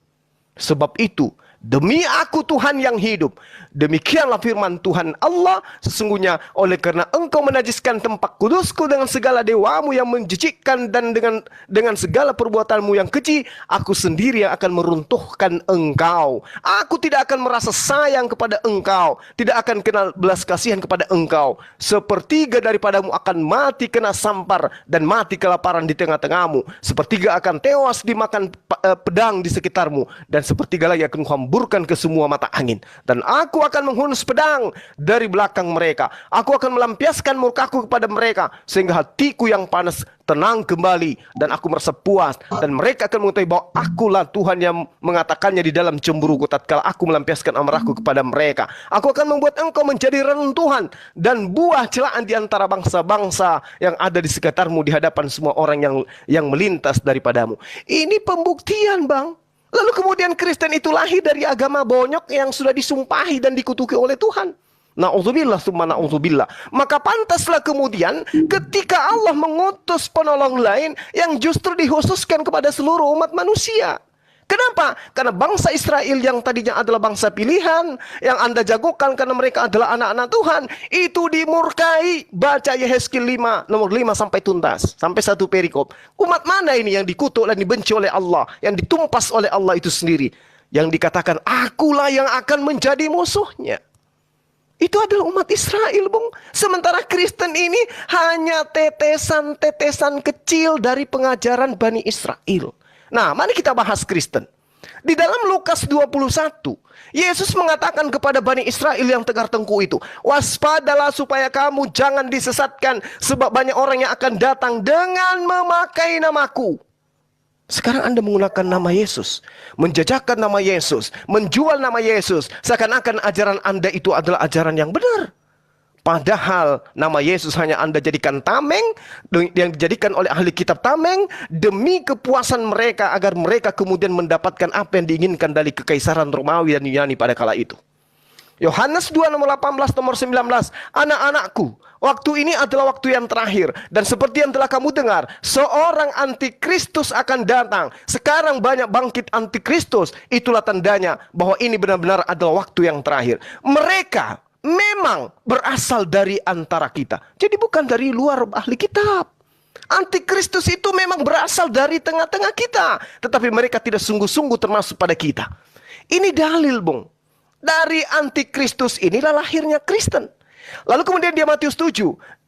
Sebab itu, demi aku Tuhan yang hidup, demikianlah firman Tuhan Allah, sesungguhnya oleh karena engkau menajiskan tempat kudusku dengan segala dewamu yang menjijikkan, dan dengan segala perbuatanmu yang keji, aku sendiri yang akan meruntuhkan engkau. Aku tidak akan merasa sayang kepada engkau, tidak akan kenal belas kasihan kepada engkau. Sepertiga daripadamu akan mati kena sampar, dan mati kelaparan di tengah-tengahmu. Sepertiga akan tewas dimakan pedang di sekitarmu, dan sepertiga lagi akan kuhamburkan ke semua mata angin. Dan aku akan menghunus pedang dari belakang mereka. Aku akan melampiaskan murkaku kepada mereka, sehingga hatiku yang panas tenang kembali, dan aku merasa puas, dan mereka akan mengetahui bahwa akulah Tuhan yang mengatakannya di dalam cemburuku tatkala aku melampiaskan amarahku kepada mereka. Aku akan membuat engkau menjadi reruntuhan dan buah celaan di antara bangsa-bangsa yang ada di sekitarmu, di hadapan semua orang yang melintas daripadamu. Ini pembuktian, Bang. Lalu kemudian Kristen itu lahir dari agama bonyok yang sudah disumpahi dan dikutuki oleh Tuhan. Na'udzubillah summa na'udzubillah. Maka pantaslah kemudian ketika Allah mengutus penolong lain yang justru dikhususkan kepada seluruh umat manusia. Kenapa? Karena bangsa Israel yang tadinya adalah bangsa pilihan, yang Anda jagokan karena mereka adalah anak-anak Tuhan, itu dimurkai. Baca Yehezkiel 5, nomor 5 sampai tuntas, sampai satu perikop. Umat mana ini yang dikutuk dan dibenci oleh Allah, yang ditumpas oleh Allah itu sendiri, yang dikatakan, akulah yang akan menjadi musuhnya. Itu adalah umat Israel, Bung. Sementara Kristen ini hanya tetesan-tetesan kecil dari pengajaran Bani Israel. Nah, mari kita bahas Kristen. Di dalam Lukas 21, Yesus mengatakan kepada Bani Israel yang tegar tengku itu, waspadalah supaya kamu jangan disesatkan, sebab banyak orang yang akan datang dengan memakai namaku. Sekarang Anda menggunakan nama Yesus, menjajakan nama Yesus, menjual nama Yesus, seakan-akan ajaran Anda itu adalah ajaran yang benar. Padahal nama Yesus hanya Anda jadikan tameng, yang dijadikan oleh ahli kitab tameng, demi kepuasan mereka, agar mereka kemudian mendapatkan apa yang diinginkan dari kekaisaran Romawi dan Yunani pada kala itu. Yohanes 2 nomor 18 nomor 19, anak-anakku, waktu ini adalah waktu yang terakhir, dan seperti yang telah kamu dengar, seorang antikristus akan datang. Sekarang banyak bangkit antikristus, itulah tandanya bahwa ini benar-benar adalah waktu yang terakhir. Mereka memang berasal dari antara kita, jadi bukan dari luar ahli kitab. Antikristus itu memang berasal dari tengah-tengah kita, tetapi mereka tidak sungguh-sungguh termasuk pada kita. Ini dalil, Bung. Dari antikristus inilah lahirnya Kristen. Lalu kemudian di Matius 7,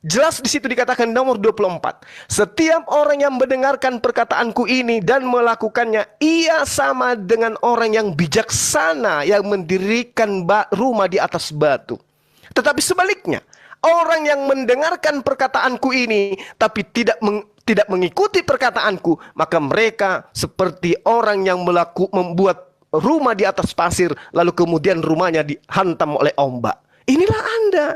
jelas di situ dikatakan nomor 24. Setiap orang yang mendengarkan perkataanku ini dan melakukannya, ia sama dengan orang yang bijaksana yang mendirikan rumah di atas batu. Tetapi sebaliknya, Orang yang mendengarkan perkataanku ini tapi tidak mengikuti perkataanku, maka mereka seperti orang yang membuat rumah di atas pasir, lalu kemudian rumahnya dihantam oleh ombak. Inilah Anda.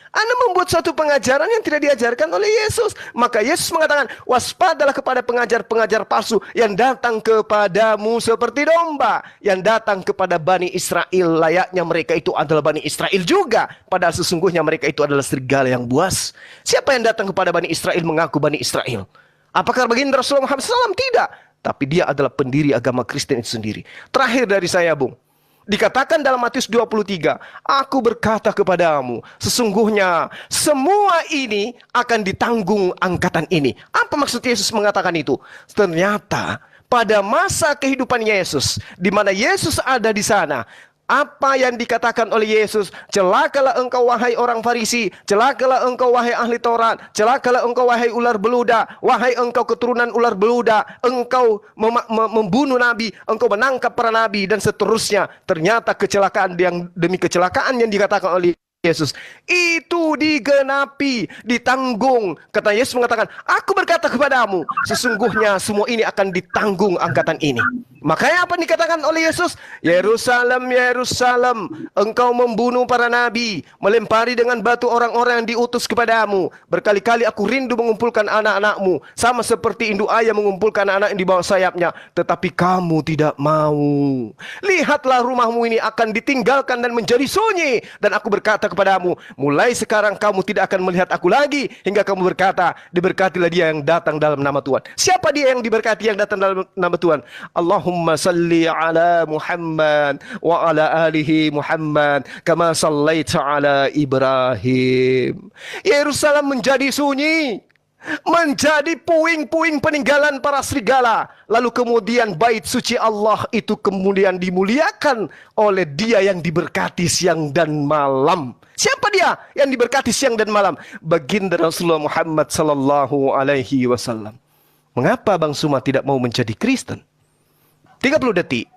Anda membuat suatu pengajaran yang tidak diajarkan oleh Yesus. Maka Yesus mengatakan, waspadalah kepada pengajar-pengajar palsu yang datang kepadamu seperti domba, yang datang kepada Bani Israel layaknya mereka itu adalah Bani Israel juga, padahal sesungguhnya mereka itu adalah serigala yang buas. Siapa yang datang kepada Bani Israel mengaku Bani Israel? Apakah baginda Rasulullah Muhammad SAW? Tidak. Tapi dia adalah pendiri agama Kristen itu sendiri. Terakhir dari saya, Bung. Dikatakan dalam Matius 23, aku berkata kepadamu, sesungguhnya semua ini akan ditanggung angkatan ini. Apa maksud Yesus mengatakan itu? Ternyata pada masa kehidupan Yesus, di mana Yesus ada di sana, apa yang dikatakan oleh Yesus, celakalah engkau wahai orang Farisi, celakalah engkau wahai ahli Taurat, celakalah engkau wahai ular beluda, wahai engkau keturunan ular beluda, engkau membunuh nabi, engkau menangkap para nabi, dan seterusnya. Ternyata kecelakaan demi kecelakaan yang dikatakan oleh Yesus itu digenapi, ditanggung. Kata Yesus mengatakan, aku berkata kepadamu, sesungguhnya semua ini akan ditanggung angkatan ini. Makanya apa dikatakan oleh Yesus? Yerusalem, Yerusalem, engkau membunuh para nabi, melempari dengan batu orang-orang yang diutus kepadamu. Berkali-kali aku rindu mengumpulkan anak-anakmu, sama seperti induk ayam mengumpulkan anak yang di bawah sayapnya, tetapi kamu tidak mau. Lihatlah, rumahmu ini akan ditinggalkan dan menjadi sunyi. Dan aku berkata kepadamu, mulai sekarang kamu tidak akan melihat aku lagi, hingga kamu berkata, diberkatilah dia yang datang dalam nama Tuhan. Siapa dia yang diberkati yang datang dalam nama Tuhan? Allahumma salli ala Muhammad wa ala alihi Muhammad kama sallaita ala Ibrahim. Yerusalem menjadi sunyi, menjadi puing-puing peninggalan para serigala. Lalu kemudian bait suci Allah itu kemudian dimuliakan oleh dia yang diberkati siang dan malam. Siapa dia yang diberkati siang dan malam? Baginda Rasulullah Muhammad sallallahu alaihi wasallam. Mengapa Bang Suma tidak mau menjadi Kristen? 30 detik.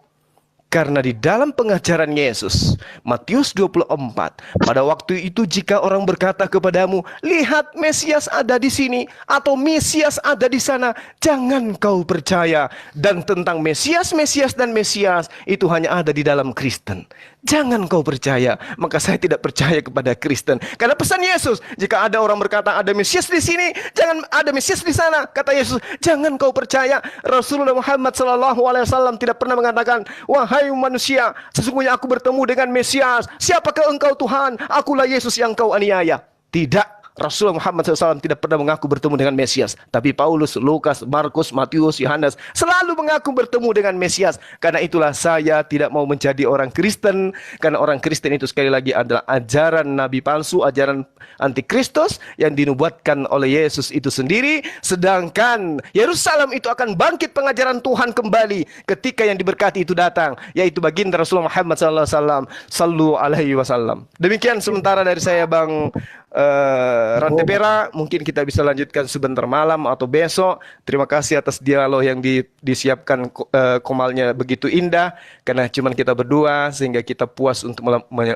Karena di dalam pengajaran Yesus, Matius 24, pada waktu itu jika orang berkata kepadamu, lihat Mesias ada di sini, atau Mesias ada di sana, jangan kau percaya. Dan tentang Mesias, dan Mesias, itu hanya ada di dalam Kristen. Jangan kau percaya. Maka saya tidak percaya kepada Kristen. Karena pesan Yesus, jika ada orang berkata ada Mesias di sini, jangan ada Mesias di sana. Kata Yesus, jangan kau percaya. Rasulullah Muhammad SAW tidak pernah mengatakan, wahai manusia, sesungguhnya aku bertemu dengan Mesias. Siapakah engkau Tuhan? Akulah Yesus yang kau aniaya. Tidak. Rasulullah Muhammad SAW tidak pernah mengaku bertemu dengan Mesias. Tapi Paulus, Lukas, Markus, Matius, Yohanes selalu mengaku bertemu dengan Mesias. Karena itulah saya tidak mau menjadi orang Kristen. Karena orang Kristen itu sekali lagi adalah ajaran nabi palsu, ajaran antikristus yang dinubuatkan oleh Yesus itu sendiri. Sedangkan Yerusalem itu akan bangkit pengajaran Tuhan kembali ketika yang diberkati itu datang, yaitu baginda Rasulullah Muhammad SAW. Sallu alaihi wasallam. Demikian sementara dari saya, Bang Rantai Perak. Mungkin kita bisa lanjutkan sebentar malam atau besok. Terima kasih atas dialog yang disiapkan, Komalnya begitu indah, karena cuma kita berdua sehingga kita puas untuk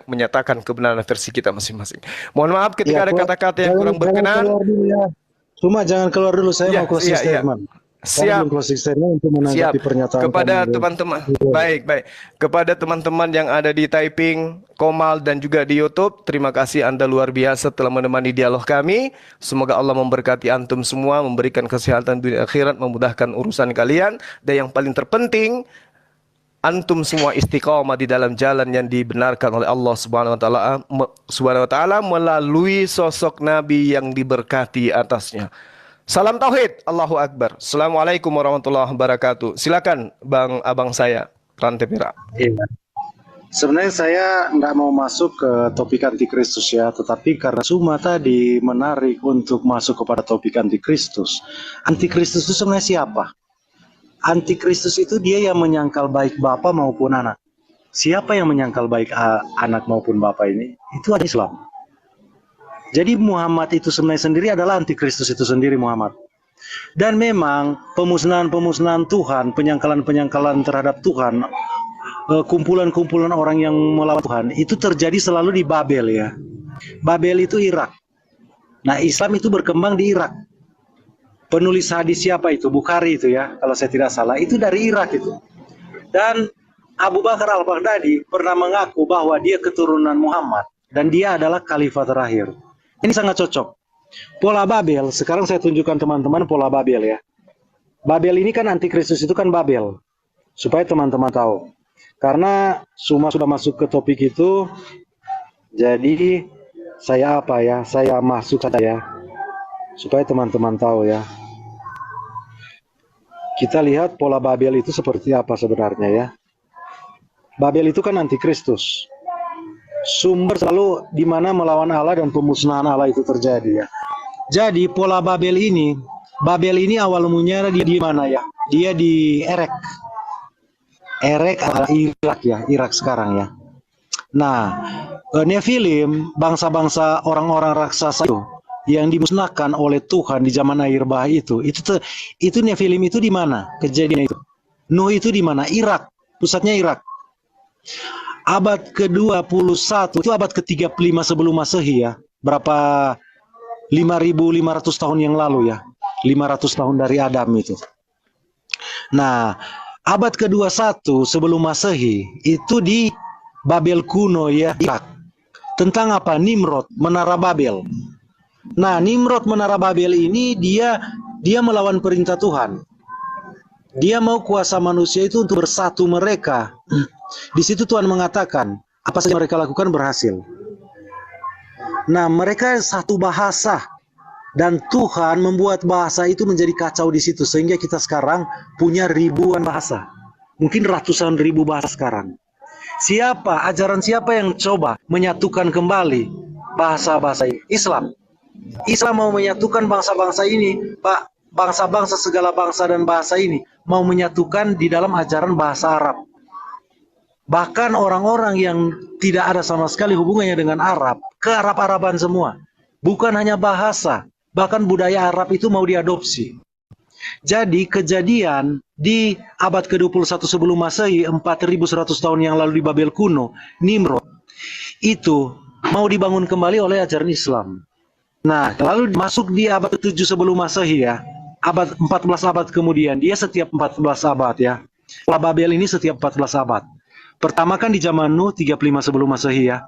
menyatakan kebenaran versi kita masing-masing. Mohon maaf ketika ada kata-kata yang kurang berkenan. Cuma jangan keluar dulu, saya mau closing statement. Siap. Untuk menanggapi pernyataan kepada teman-teman. Baik. Kepada teman-teman yang ada di Taiping, Komal, dan juga di YouTube, terima kasih Anda luar biasa telah menemani dialog kami. Semoga Allah memberkati antum semua, memberikan kesehatan dunia akhirat, memudahkan urusan kalian, dan yang paling terpenting, antum semua istiqamah di dalam jalan yang dibenarkan oleh Allah Subhanahu wa taala melalui sosok nabi yang diberkati atasnya. Salam tauhid, Allahu Akbar. Assalamualaikum warahmatullahi wabarakatuh. Silakan abang saya, Rantai Perak. Iya. Sebenarnya saya nggak mau masuk ke topik antikristus ya, tetapi karena Suma tadi menarik untuk masuk kepada topik antikristus. Antikristus itu sebenarnya siapa? Antikristus itu dia yang menyangkal baik bapak maupun anak. Siapa yang menyangkal baik anak maupun bapak ini? Itu ada Islam. Jadi Muhammad itu sebenarnya sendiri adalah antikristus itu sendiri, Muhammad. Dan memang pemusnahan-pemusnahan Tuhan, penyangkalan-penyangkalan terhadap Tuhan, kumpulan-kumpulan orang yang melawan Tuhan, itu terjadi selalu di Babel ya. Babel itu Irak. Nah, Islam itu berkembang di Irak. Penulis hadis siapa itu? Bukhari itu ya, kalau saya tidak salah. Itu dari Irak itu. Dan Abu Bakar al-Baghdadi pernah mengaku bahwa dia keturunan Muhammad dan dia adalah khalifah terakhir. Ini sangat cocok. Pola Babel, sekarang saya tunjukkan teman-teman pola Babel ya. Babel ini kan antikristus itu kan Babel. Supaya teman-teman tahu. Karena semua sudah masuk ke topik itu, jadi saya apa ya? Saya masuk saja ya. Supaya teman-teman tahu ya. Kita lihat pola Babel itu seperti apa sebenarnya ya. Babel itu kan antikristus. Sumber selalu di mana melawan Allah dan pemusnahan Allah itu terjadi ya. Jadi pola Babel ini awal mulanya di mana ya? Dia di Erek. Erek adalah Irak ya, Irak sekarang ya. Nah, Nephilim, bangsa-bangsa orang-orang raksasa itu yang dimusnahkan oleh Tuhan di zaman air bah itu Nephilim itu di mana? Kejadian itu. Nuh itu di mana? Irak, pusatnya Irak. Abad ke-21 itu abad ke-35 sebelum Masehi ya. Berapa 5.500 tahun yang lalu ya. 500 tahun dari Adam itu. Nah, abad ke-21 sebelum Masehi itu di Babel kuno ya, Irak. Tentang apa? Nimrod, Menara Babel. Nah, Nimrod Menara Babel ini dia melawan perintah Tuhan. Dia mau kuasa manusia itu untuk bersatu mereka. Di situ Tuhan mengatakan, apa saja mereka lakukan berhasil. Nah, mereka satu bahasa. Dan Tuhan membuat bahasa itu menjadi kacau di situ. Sehingga kita sekarang punya ribuan bahasa. Mungkin ratusan ribu bahasa sekarang. Ajaran siapa yang coba menyatukan kembali bahasa-bahasa Islam? Islam mau menyatukan bangsa-bangsa ini, Pak. Bangsa-bangsa segala bangsa dan bahasa ini mau menyatukan di dalam ajaran bahasa Arab. Bahkan orang-orang yang tidak ada sama sekali hubungannya dengan Arab, ke Arab-Araban semua. Bukan hanya bahasa, bahkan budaya Arab itu mau diadopsi. Jadi kejadian di abad ke-21 sebelum Masehi, 4.100 tahun yang lalu di Babel kuno, Nimrod, itu mau dibangun kembali oleh ajaran Islam. Nah, lalu masuk di abad ke-7 sebelum Masehi ya, 14 abad kemudian, dia setiap 14 abad ya. Pola Babel ini setiap 14 abad. Pertama kan di zaman Nuh 35 sebelum Masehi ya.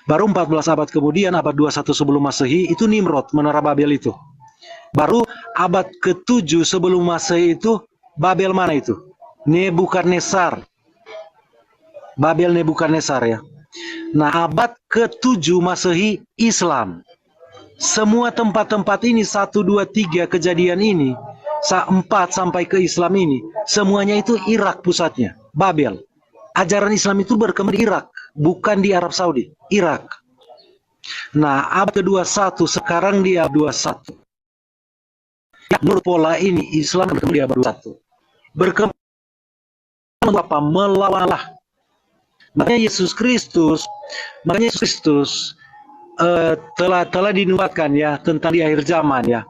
Baru 14 abad kemudian, abad 21 sebelum Masehi, itu Nimrod, Menara Babel itu. Baru abad ke-7 sebelum Masehi itu, Babel mana itu? Nebukadnezar. Babel Nebukadnezar ya. Nah, abad ke-7 Masehi, Islam. Semua tempat-tempat ini, 1, 2, 3 kejadian ini, 4 sampai ke Islam ini, semuanya itu Irak pusatnya, Babel. Ajaran Islam itu berkembang di Irak, bukan di Arab Saudi, Irak. Nah, abad ke-21, sekarang di abad 21. Menurut pola ini, Islam berkembang di abad 21. Berkembang apa? Melawan Allah. Makanya Yesus Kristus telah dinubuatkan ya tentang di akhir zaman ya.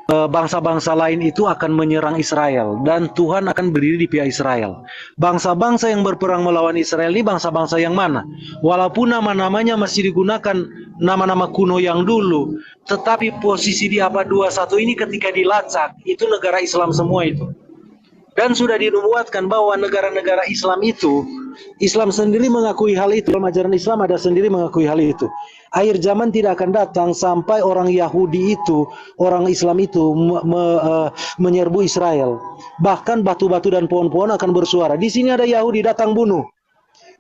Bangsa-bangsa lain itu akan menyerang Israel dan Tuhan akan berdiri di pihak Israel. Bangsa-bangsa yang berperang melawan Israel ini bangsa-bangsa yang mana? Walaupun nama-namanya masih digunakan nama-nama kuno yang dulu, tetapi posisi di abad 21 ini ketika dilacak, itu negara Islam semua itu. Dan sudah dinubuatkan bahwa negara-negara Islam itu, Islam sendiri mengakui hal itu. Dalam ajaran Islam ada sendiri mengakui hal itu. Akhir zaman tidak akan datang sampai orang Yahudi itu, orang Islam itu menyerbu Israel. Bahkan batu-batu dan pohon-pohon akan bersuara. Di sini ada Yahudi, datang bunuh.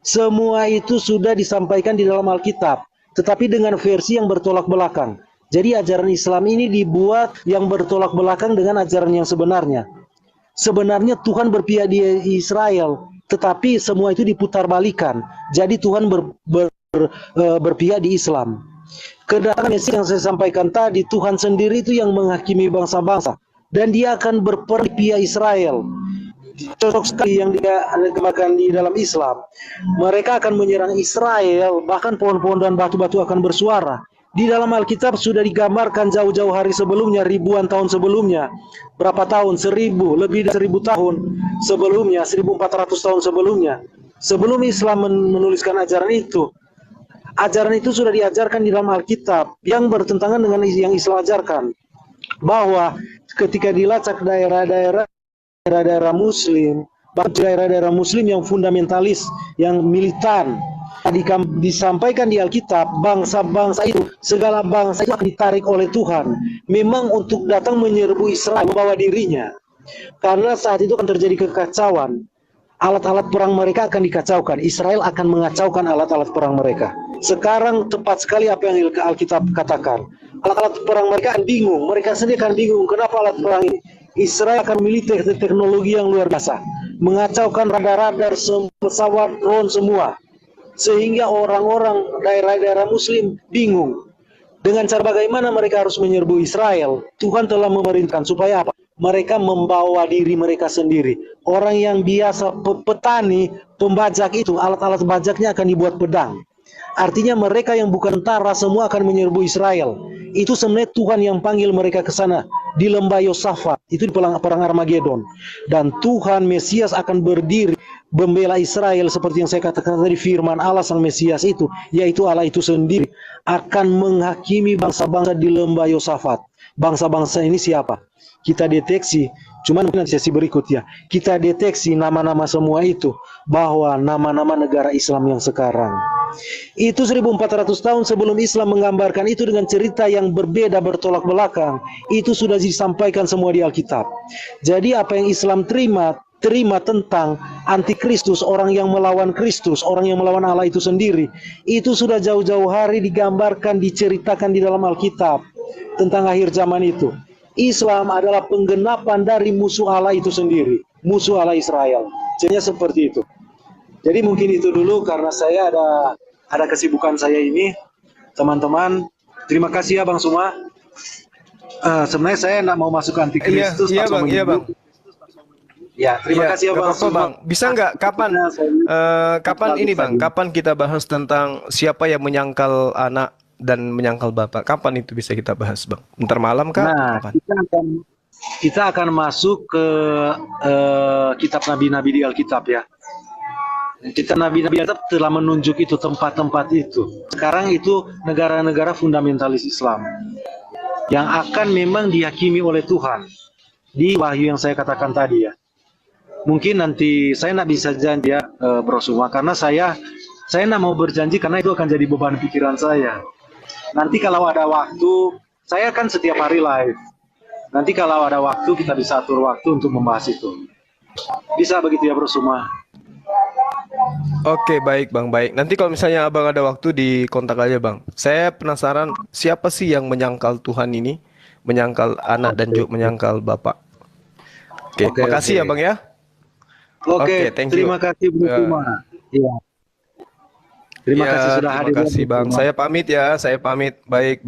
Semua itu sudah disampaikan di dalam Alkitab. Tetapi dengan versi yang bertolak belakang. Jadi ajaran Islam ini dibuat yang bertolak belakang dengan ajaran yang sebenarnya. Sebenarnya Tuhan berpihak di Israel, tetapi semua itu diputar balikan. Jadi Tuhan berpihak di Islam. Kedatangan Yesus yang saya sampaikan tadi, Tuhan sendiri itu yang menghakimi bangsa-bangsa. Dan dia akan berperang di pihak Israel. Cocok sekali yang dia kembangkan di dalam Islam. Mereka akan menyerang Israel, bahkan pohon-pohon dan batu-batu akan bersuara. Di dalam Alkitab sudah digambarkan jauh-jauh hari sebelumnya, ribuan tahun sebelumnya. Berapa tahun? 1000, lebih dari 1000 tahun sebelumnya, 1400 tahun sebelumnya. Sebelum Islam menuliskan ajaran itu, Ajaran itu sudah diajarkan di dalam Alkitab yang bertentangan dengan yang Islam ajarkan. Bahwa ketika dilacak daerah-daerah Muslim, bahkan daerah-daerah Muslim yang fundamentalis, yang militan, disampaikan di Alkitab, bangsa-bangsa itu, segala bangsa itu akan ditarik oleh Tuhan, memang untuk datang menyerbu Israel, membawa dirinya. Karena saat itu akan terjadi kekacauan. Alat-alat perang mereka akan dikacaukan. Israel akan mengacaukan alat-alat perang mereka. Sekarang tepat sekali apa yang Alkitab katakan. Alat-alat perang mereka akan bingung. Mereka sendiri akan bingung. Kenapa alat perang ini? Israel akan memiliki teknologi yang luar biasa. Mengacaukan radar-radar, pesawat, drone semua. Sehingga orang-orang daerah-daerah Muslim bingung. Dengan cara bagaimana mereka harus menyerbu Israel? Tuhan telah memerintahkan supaya apa? Mereka membawa diri mereka sendiri. Orang yang biasa petani, pembajak itu, alat-alat bajaknya akan dibuat pedang. Artinya mereka yang bukan tentara semua akan menyerbu Israel. Itu sebenarnya Tuhan yang panggil mereka ke sana di lembah Yosafat. Itu di perang Armageddon. Dan Tuhan Mesias akan berdiri membela Israel seperti yang saya katakan tadi, firman Allah sang Mesias itu, yaitu Allah itu sendiri akan menghakimi bangsa-bangsa di lembah Yosafat. Bangsa-bangsa ini siapa? Kita deteksi, cuman nanti sesi berikutnya, kita deteksi nama-nama semua itu, bahwa nama-nama negara Islam yang sekarang. Itu 1400 tahun sebelum Islam menggambarkan itu dengan cerita yang berbeda, bertolak belakang. Itu sudah disampaikan semua di Alkitab. Jadi apa yang Islam terima tentang antikristus, orang yang melawan Kristus, orang yang melawan Allah itu sendiri, itu sudah jauh-jauh hari digambarkan, diceritakan di dalam Alkitab tentang akhir zaman itu. Islam adalah penggenapan dari musuh Allah itu sendiri, musuh Allah Israel. Jadinya seperti itu. Jadi mungkin itu dulu karena saya ada kesibukan saya ini, teman-teman. Terima kasih ya Bang Suma. Sebenarnya saya nak mau masuk antikristus. Iya Bang, iya Bang. Ya, terima kasih ya Bang. Apa, Bang. Bisa nggak kapan ini Bang? Kapan kita bahas tentang siapa yang menyangkal anak dan menyangkal bapak? Kapan itu bisa kita bahas Bang? Ntar malam kah? Nah, kita akan masuk ke kitab nabi-nabi di Alkitab ya. Kitab nabi-nabi Alkitab telah menunjuk itu tempat-tempat itu. Sekarang itu negara-negara fundamentalis Islam yang akan memang dihakimi oleh Tuhan di wahyu yang saya katakan tadi ya. Mungkin nanti saya nak bisa janji ya Bro Suma, karena saya nak mau berjanji karena itu akan jadi beban pikiran saya. Nanti kalau ada waktu, saya kan setiap hari live. Nanti kalau ada waktu kita bisa atur waktu untuk membahas itu. Bisa begitu ya Bro Suma? Oke, baik Bang, baik. Nanti kalau misalnya Abang ada waktu di kontak aja Bang. Saya penasaran siapa sih yang menyangkal Tuhan ini, menyangkal anak dan juga menyangkal bapak. Oke, makasih ya Bang ya. Oke, thank you. Terima kasih Bro Suma. Iya. Terima kasih sudah hadir. Terima kasih Bang. Saya pamit ya, saya pamit. Baik.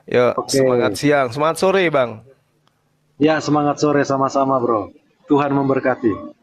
Yuk, semangat siang, semangat sore Bang. Ya, semangat sore sama-sama Bro. Tuhan memberkati.